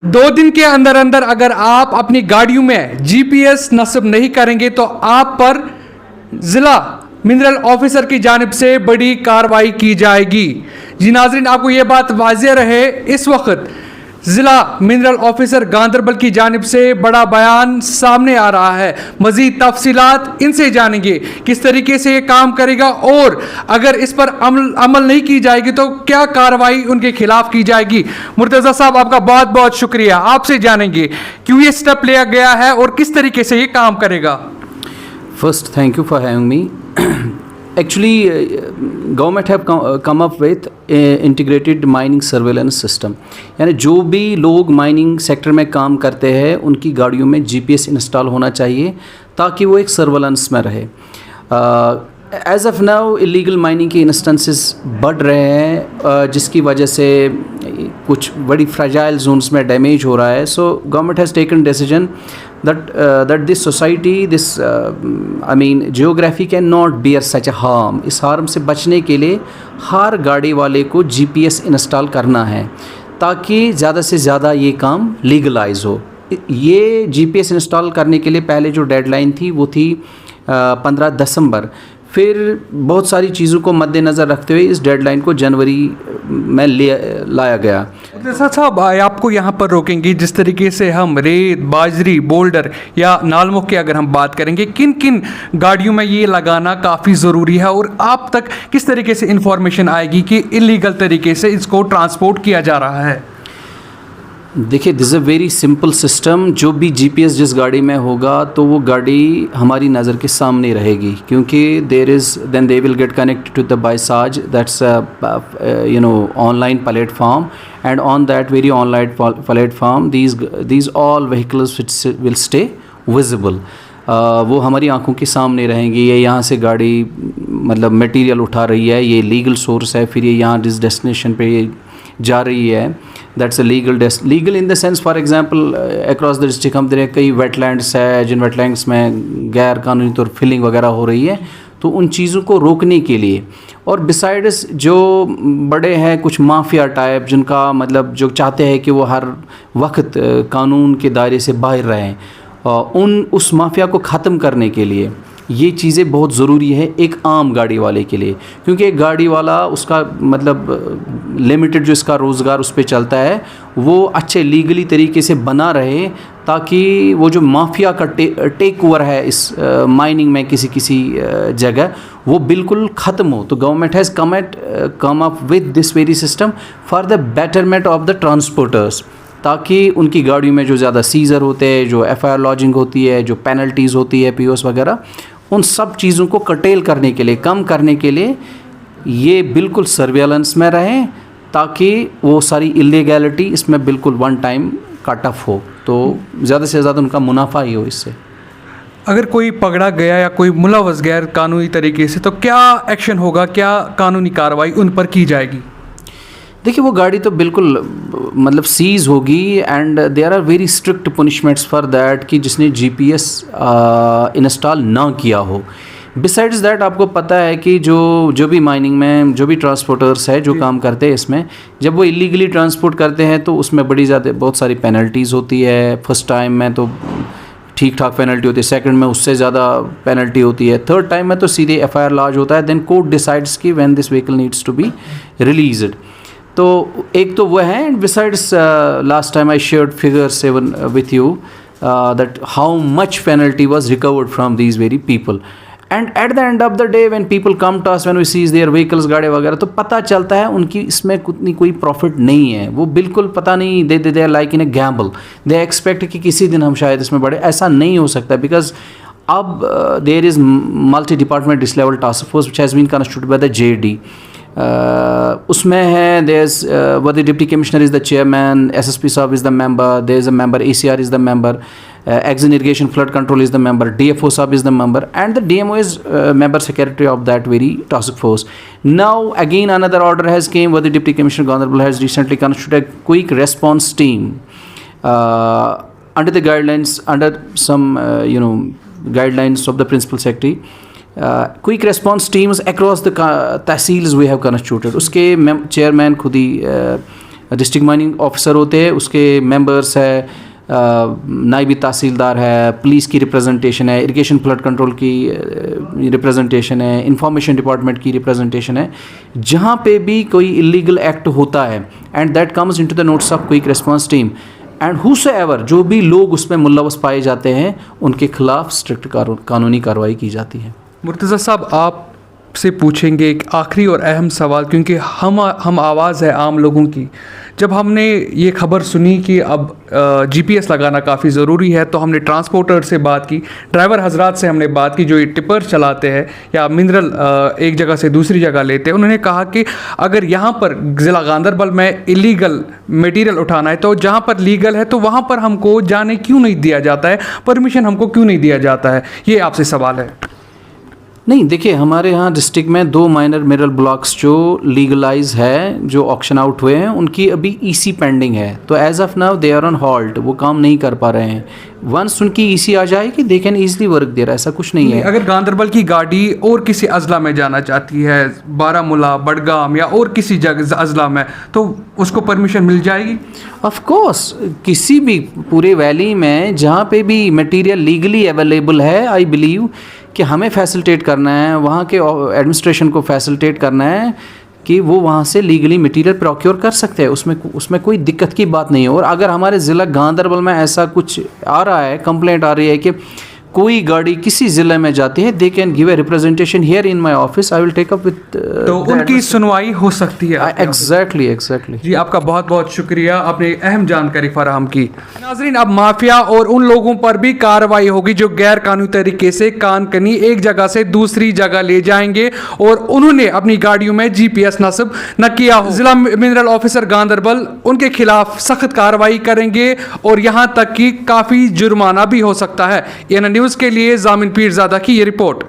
2 दिन के अंदर अंदर अगर आप अपनी गाड़ियों में जीपीएस नस्ब नहीं करेंगे तो आप पर जिला मिनरल ऑफिसर की जानिब से बड़ी कार्रवाई की जाएगी। जी नाजरीन, आपको यह बात वाज़ेह रहे, इस वक्त जिला मिनरल ऑफिसर गांधरबल की जानिब से बड़ा बयान सामने आ रहा है। मजीद तफसीलात इनसे जानेंगे किस तरीके से ये काम करेगा और अगर इस पर अमल नहीं की जाएगी तो क्या कार्रवाई उनके खिलाफ की जाएगी। मुर्तज़ा साहब, आपका बहुत बहुत शुक्रिया। आपसे जानेंगे क्यों ये स्टेप लिया गया है और किस तरीके से ये काम करेगा। First, thank you for having me. Actually, government have come up with integrated mining surveillance system. यानी जो भी लोग माइनिंग सेक्टर में काम करते हैं उनकी गाड़ियों में जीपीएस इंस्टॉल होना चाहिए ताकि वो एक सर्वेलेंस में रहे। As of now illegal mining के इंस्टेंसेस बढ़ रहे हैं जिसकी वजह से कुछ बड़ी फ्रेजाइल जोन्स में डैमेज हो रहा है। So government has taken decision that this society, this I mean geography cannot bear such a harm. इस हार्म से बचने के लिए हर गाड़ी वाले को जीपीएस इंस्टॉल करना है ताकि ज़्यादा से ज़्यादा ये काम लीगलाइज हो। ये जीपीएस इंस्टॉल करने के लिए पहले जो डेडलाइन थी वो थी 15 दिसंबर। फिर बहुत सारी चीज़ों को मद्देनज़र रखते हुए इस डेडलाइन को जनवरी में लाया गया। साहब, आपको यहाँ पर रोकेंगे, जिस तरीके से हम रेत, बाजरी, बोल्डर या नालमों की अगर हम बात करेंगे, किन किन गाड़ियों में ये लगाना काफ़ी ज़रूरी है और आप तक किस तरीके से इंफॉर्मेशन आएगी कि इलीगल तरीके से इसको ट्रांसपोर्ट किया जा रहा है। देखिए, this a very simple system. जो भी जीपीएस जिस गाड़ी में होगा तो वो गाड़ी हमारी नज़र के सामने रहेगी क्योंकि then they will get connected to the buyers, that's online platform, and on that very online platform these all vehicles will stay visible. वो हमारी आंखों के सामने रहेंगी। ये यहाँ से गाड़ी मतलब मटेरियल उठा रही है, ये लीगल सोर्स है, फिर ये यहाँ जिस डेस्टिनेशन पे ये जा रही है that's a legal in the sense. For example across the district हम देख कई वेटलैंड्स है जिन वेटलैंड्स में गैर कानूनी तौर फिलिंग वगैरह हो रही है, तो उन चीज़ों को रोकने के लिए। और बिसाइड्स जो बड़े हैं कुछ माफिया टाइप जिनका मतलब जो चाहते हैं कि वो हर वक्त कानून के दायरे से बाहर रहें, उस माफिया को ख़त्म करने के लिए ये चीज़ें बहुत ज़रूरी है एक आम गाड़ी वाले के लिए, क्योंकि एक गाड़ी वाला उसका मतलब लिमिटेड जो इसका रोज़गार उस पर चलता है वो अच्छे लीगली तरीके से बना रहे ताकि वो जो माफिया का टेक ओवर है इस माइनिंग में किसी जगह वो बिल्कुल ख़त्म हो। तो government has come up with this very system for the betterment of the transporters, ताकि उनकी गाड़ियों में जो ज़्यादा सीज़र होते हैं, जो एफआईआर लॉजिंग होती है, जो पेनल्टीज़ होती है, पीओएस वगैरह, उन सब चीज़ों को कटेल करने के लिए, कम करने के लिए ये बिल्कुल सर्वेलेंस में रहें ताकि वो सारी इलीगैलिटी इसमें बिल्कुल वन टाइम कट ऑफ हो, तो ज़्यादा से ज़्यादा उनका मुनाफा ही हो इससे। अगर कोई पकड़ा गया या कोई मुलव्वस गैर कानूनी तरीके से तो क्या एक्शन होगा, क्या कानूनी कार्रवाई उन पर की जाएगी? देखिए, वो गाड़ी तो बिल्कुल मतलब सीज़ होगी and there are very strict punishments for that कि जिसने जीपीएस इंस्टॉल ना किया हो। बिसाइड्स दैट आपको पता है कि जो भी माइनिंग में जो भी ट्रांसपोर्टर्स है जो काम करते हैं इसमें, जब वो इलीगली ट्रांसपोर्ट करते हैं तो उसमें बहुत सारी पेनल्टीज़ होती है। फर्स्ट टाइम में तो ठीक ठाक पेनल्टी होती है, सेकंड में उससे ज़्यादा पेनल्टी होती है, थर्ड टाइम में तो सीधे एफआईआर लॉज होता है। देन कोर्ट डिसाइड्स कि when this vehicle needs to be released. तो एक तो वह है, and besides last time I shared figures even with you that how much penalty was recovered from these very people, and at the end of the day when people come to us when we seize their vehicles, गाड़ी वगैरह, तो पता चलता है उनकी इसमें उतनी कोई प्रॉफिट नहीं है। वो बिल्कुल पता नहीं, they are like in a gamble, they expect कि किसी दिन हम शायद इसमें बढ़े। ऐसा नहीं हो सकता बिकॉज अब there is multi department dis level task force which has been constituted by the JD. उसमें है there's what the deputy commissioner is the chairman, SSP साहब is the member, there is a member, ACR is the member, Exxon Irrigation Flood Control is the member, DFO साहब is the member, and the DMO is member secretary of that very task force. Now again another order has came where the deputy commissioner Ganesh has recently constituted a quick response team under the guidelines, under some guidelines of the principal secretary. Quick response teams across the tehsils we have constituted. उसके chairman खुद ही district mining officer होते हैं, उसके members है, नायबी तहसीलदार है, police की representation है, इरिगेशन फ्लड कंट्रोल की रिप्रेजेंटेशन है, इंफॉर्मेशन डिपार्टमेंट की रिप्रेजेंटेशन है। जहाँ पे भी कोई इलीगल एक्ट होता है and that comes into the notes of quick response team and हुसोएवर, जो भी लोग उसमें मुलव्वस पाए जाते हैं उनके खिलाफ स्ट्रिक्ट कानूनी कार्रवाई की जाती है। मुर्तज़ा साहब, आप से पूछेंगे एक आखिरी और अहम सवाल, क्योंकि हम आवाज़ है आम लोगों की। जब हमने ये खबर सुनी कि अब जीपीएस लगाना काफ़ी ज़रूरी है, तो हमने ट्रांसपोर्टर से बात की, ड्राइवर हजरात से हमने बात की जो ये टिपर चलाते हैं या मिनरल एक जगह से दूसरी जगह लेते हैं। उन्होंने कहा कि अगर यहाँ पर ज़िला गांदरबल में इलीगल मटेरियल उठाना है तो जहाँ पर लीगल है तो वहाँ पर हमको जाने क्यों नहीं दिया जाता है, परमिशन हमको क्यों नहीं दिया जाता है? ये आपसे सवाल है। नहीं, देखिए, हमारे यहाँ डिस्ट्रिक्ट में 2 माइनर मिनरल ब्लॉक्स जो लीगलाइज है, जो ऑक्शन आउट हुए हैं, उनकी अभी ईसी पेंडिंग है। तो as of now they are on halt, वो काम नहीं कर पा रहे हैं। वंस उनकी ईसी आ जाएगी they can easily work there, ऐसा कुछ नहीं है। अगर गांदरबल की गाड़ी और किसी अजला में जाना चाहती है, बारामूला, बडगाम या और किसी जगह अजला में, तो उसको परमिशन मिल जाएगी? ऑफ कोर्स, किसी भी पूरे वैली में जहाँ पे भी मटेरियल लीगली अवेलेबल है, आई बिलीव कि हमें फैसिलिटेट करना है, वहाँ के एडमिनिस्ट्रेशन को फैसिलिटेट करना है कि वो वहाँ से लीगली मटेरियल प्रोक्योर कर सकते हैं। उसमें कोई दिक्कत की बात नहीं है। और अगर हमारे ज़िला गांदरबल में ऐसा कुछ आ रहा है, कंप्लेंट आ रही है कि कोई गाड़ी किसी ज़िले में जाती है, they can give a representation here in my office, I will take up with, तो उनकी सुनवाई हो सकती है। एग्जैक्टली जी, आपका बहुत बहुत शुक्रिया, आपने अहम जानकारी फराहम की। नाजरीन, अब माफिया और उन लोगों पर भी कार्रवाई होगी जो गैर कानूनी तरीके से कानकनी एक जगह से दूसरी जगह ले जाएंगे और उन्होंने अपनी गाड़ियों में जीपीएस नस्ब न किया हो। जिला मिनरल ऑफिसर गांदरबल उनके खिलाफ सख्त कार्रवाई करेंगे और यहां तक कि काफी जुर्माना भी हो सकता है। न्यूज़ के लिए जामिन पीरजादा की ये रिपोर्ट।